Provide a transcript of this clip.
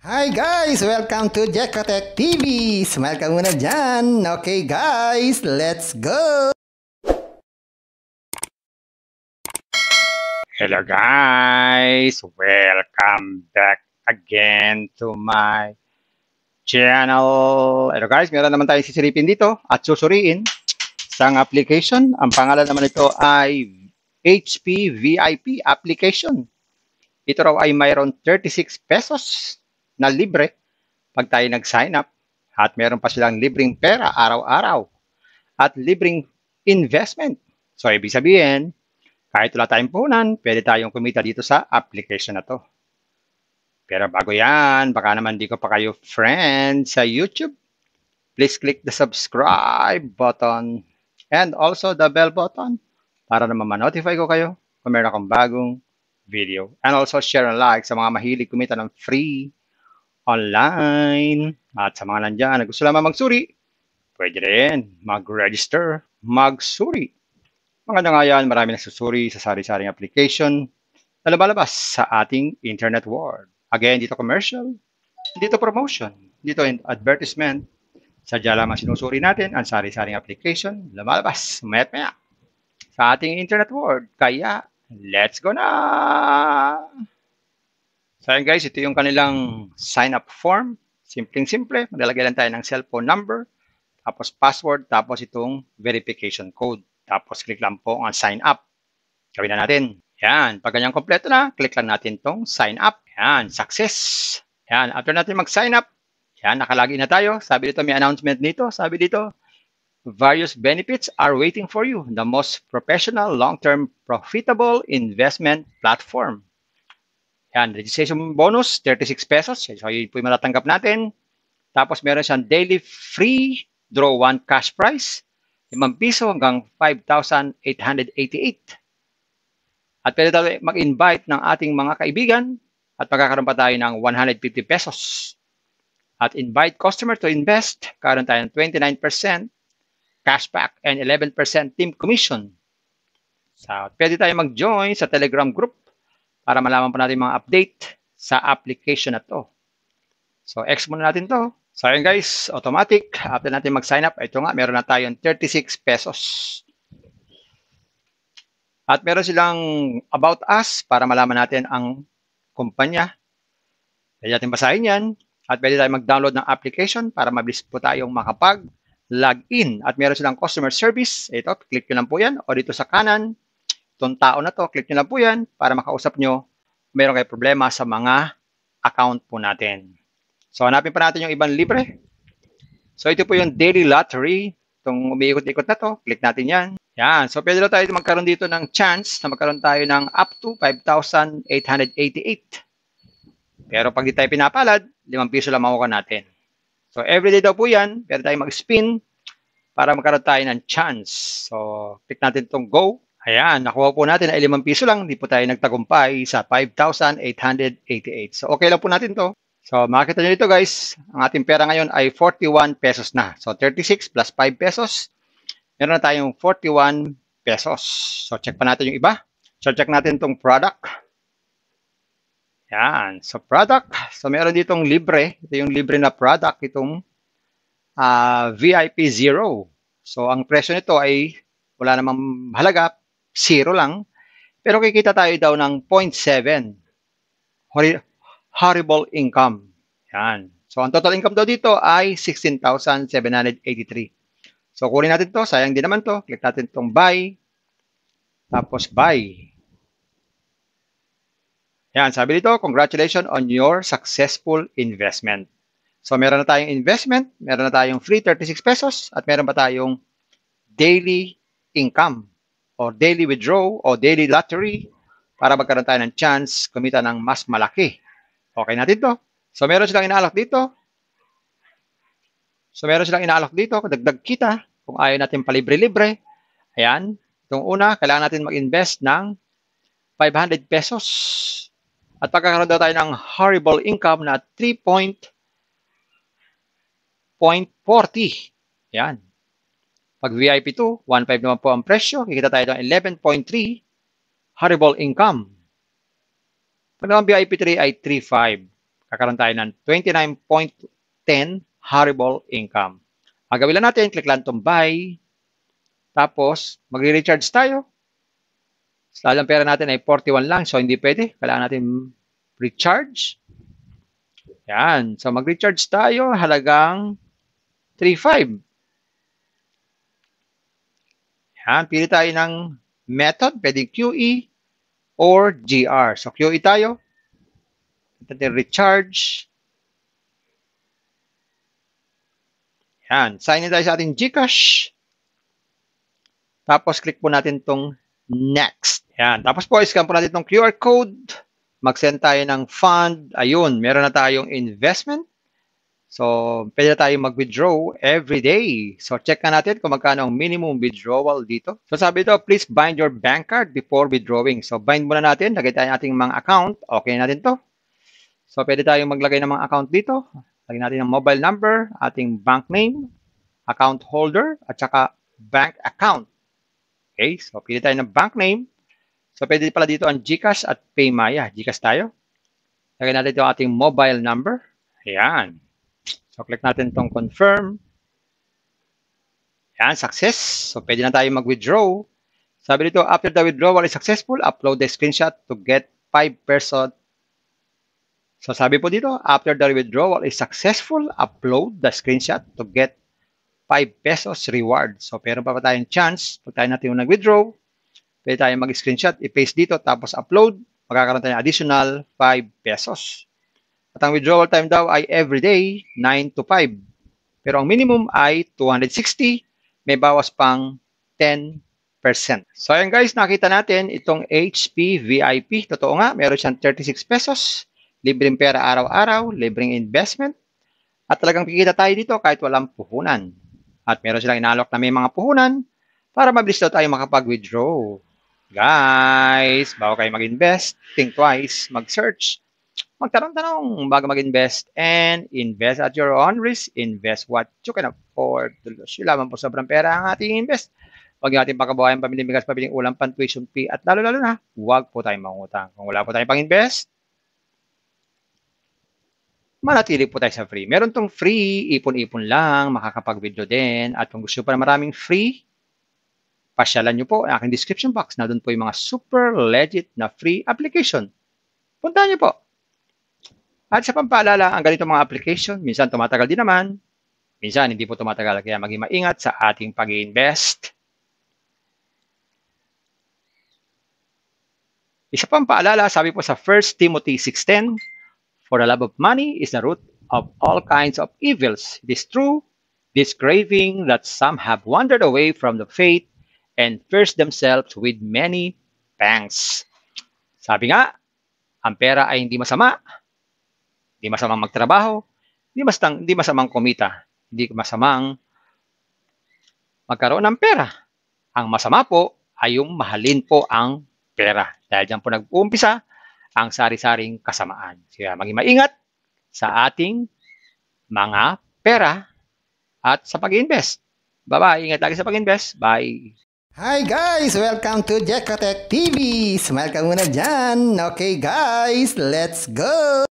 Hi guys! Welcome to Jekotech TV! Smile ka muna dyan! Okay guys, let's go! Hello guys! Welcome back again to my channel. Hello guys, meron naman tayong sisilipin dito at susuriin isang application. Ang pangalan naman ito ay HP VIP application. Ito raw ay mayroon 36 pesos na libre pag tayo nag-sign up at meron pa silang libreng pera araw-araw at libreng investment. So ibig sabihin, kahit wala tayong puhunan, pwede tayong kumita dito sa application na to. Pero bago yan, baka naman di ko pa kayo friend sa YouTube, please click the subscribe button and also the bell button para naman ma-notify ko kayo kung meron akong bagong video. And also share and like sa mga mahilig kumita ng free online. At sa mga nandyan na gusto lamang magsuri, pwede rin mag-register, magsuri. Maganda nga yan, marami nagsusuri sa sari-saring application na lumalabas sa ating internet world. Again, dito commercial, dito promotion, dito advertisement. Sadya lamang sinusuri natin ang sari-saring application lumalabas maya-maya sa ating internet world. Kaya, let's go na! So yun guys, ito yung kanilang sign-up form. Simpleng-simple, maglalagay lang tayo ng cellphone number, tapos password, tapos itong verification code. Tapos click lang po ang sign up. Gawin na natin. Yan. Pag ganyan kompleto na, click lang natin itong sign up. Yan. Success. Yan. After natin mag-sign up, yan. Nakalagin na tayo. Sabi dito, may announcement dito. Sabi dito, various benefits are waiting for you. The most professional, long-term, profitable investment platform. Yan. Registration bonus, 36 pesos. So, yun po yung matatanggap natin. Tapos, meron siyang daily free draw 1 cash prize. 5 piso hanggang 5,888. At pwede tayo mag-invite ng ating mga kaibigan at magkakaroon pa tayo ng 150 pesos. At invite customer to invest, karoon tayo ng 29% cashback and 11% team commission. So, pwede tayo mag-join sa Telegram group para malaman po natin mga update sa application na to. So, X muna natin to. So, yun guys, automatic. After natin mag-sign up, ito nga, meron na tayong 36 pesos. At meron silang about us para malaman natin ang kumpanya. Pwede natin basahin yan. At pwede tayo mag-download ng application para mabilis po tayong makapag-login. At meron silang customer service. Ito, click nyo lang po yan. O dito sa kanan, itong tao na to, click nyo lang po yan para makausap nyo. Meron kayo problema sa mga account po natin. So, hanapin pa natin yung ibang libre. So, ito po yung daily lottery. Itong umiikot-ikot na to. Click natin yan. Yan. So, pwede na tayo magkaroon dito ng chance na magkaroon tayo ng up to 5,888. Pero pag di tayo pinapalad, 5 piso lang makuha natin. So, everyday daw po yan. Pwede tayo mag-spin para magkaroon tayo ng chance. So, click natin itong go. Ayan. Nakuha po natin na 5 piso lang. Hindi po tayo nagtagumpay sa 5,888. So, okay lang po natin to. So, makikita nyo dito guys, ang ating pera ngayon ay 41 pesos na. So, 36 plus 5 pesos, meron na tayong 41 pesos. So, check pa natin yung iba. So, check natin itong product. Yan. So, product. So, meron ditong libre. Ito yung libre na product, itong VIP Zero. So, ang presyo nito ay wala namang halaga, 0 lang. Pero kikita tayo daw ng 0.7. Horrible income. Yan. So, ang total income daw dito ay 16,783. So, kunin natin to. Sayang din naman to. Click natin itong buy. Tapos, buy. Yan. Sabi dito, congratulations on your successful investment. So, meron na tayong investment. Meron na tayong free 36 pesos. At meron pa tayong daily income or daily withdraw o daily lottery para magkaroon tayo ng chance kumita ng mas malaki. Okay natin to. So, meron silang inaalok dito. Dagdag kita. Kung ayaw natin palibre-libre. Ayan. Itong una, kailangan natin mag-invest ng 500 pesos. At pagkakaroon daw tayo ng horrible income na 3.40. Ayan. Pag VIP 2, 1.5 naman po ang presyo. Kikita tayo ng 11.3 horrible income. Pag naman VIP 3 ay 3.5. Kakaroon tayo ng 29.10 horrible income. Ang gawin lang natin, click lang itong buy. Tapos, mag-recharge tayo. Ang pera natin ay 41 lang, so hindi pwede. Kailangan natin recharge. Yan. So, mag-recharge tayo halagang 3.5. Yan. Pili tayo ng method. Pwede QE or GR. So, QE tayo. Natin recharge. Yan. Sign in tayo sa ating GCash. Tapos, click po natin itong next. Yan. Tapos po, scan po natin itong QR code. Mag-send tayo ng fund. Ayun, meron na tayong investment. So, pwede na tayo mag-withdraw every day. So, check na natin kung magkano ang minimum withdrawal dito. So, sabi ito, please bind your bank card before withdrawing. So, bind muna natin. Lagay tayo ating mga account. Okay natin to. So, pwede tayong maglagay ng mga account dito. Lagyan natin ang mobile number, ating bank name, account holder, at saka bank account. Okay, so pili tayo ng bank name. So, pwede pala dito ang GCash at PayMaya. GCash tayo. Lagyan natin ito ang ating mobile number. Ayan. So, click natin itong confirm. Ayan, success. So, pwede na tayo mag-withdraw. Sabi dito, after the withdrawal is successful, upload the screenshot to get 5 pesos. So, sabi po dito, after the withdrawal is successful, upload the screenshot to get 5 pesos reward. So, pero pa tayong chance, pag tayo natin yung nag-withdraw, pwede tayo mag-screenshot, i-paste dito, tapos upload, magkakaroon tayo additional 5 pesos. At ang withdrawal time daw ay everyday, 9 to 5. Pero ang minimum ay 260, may bawas pang 10%. So, ayan guys, nakita natin itong HP VIP. Totoo nga, meron siyang 36 pesos. Libreng pera araw-araw, libreng investment. At talagang kikita tayo dito kahit walang puhunan. At meron silang inalok na may mga puhunan para mabilis daw tayo makapag-withdraw. Guys, bago kayo mag-invest, think twice, mag-search, magtanong-tanong bago mag-invest, and invest at your own risk. Invest what you can afford to lose. Lamang po sobrang pera ang ating invest. Huwag natin pakabawayan pamiling bigas, pamiling ulam, pan-tuition fee, at lalo-lalo na, huwag po tayong mangutang. Kung wala po tayong pang-invest, manatili po tayo sa free. Meron tong free, ipon-ipon lang, makakapag-withdraw din. At kung gusto pa na maraming free, pasyalan nyo po ang aking description box na doon po yung mga super legit na free application. Puntahan nyo po. At sa pampaalala, ang ganito mga application, minsan tumatagal din naman, minsan hindi po tumatagal. Kaya maging maingat sa ating pag-invest. Isa pang paalala, sabi po sa 1 Timothy 6:10, for the love of money is the root of all kinds of evils. It is true, this craving that some have wandered away from the faith and pierced themselves with many pangs. Sabi nga, ang pera ay hindi masama. Hindi masamang magtrabaho. Hindi masamang kumita. Hindi masamang magkaroon ng pera. Ang masama po ay yung mahalin po ang pera. Dahil dyan po nag-uumpisa ang sari-saring kasamaan. Kaya maging maingat sa ating mga pera at sa pag-invest. Bye-bye. Ingat lagi sa pag-invest. Bye. Hi guys! Welcome to Jekotech TV! Smile ka muna dyan! Okay guys, let's go!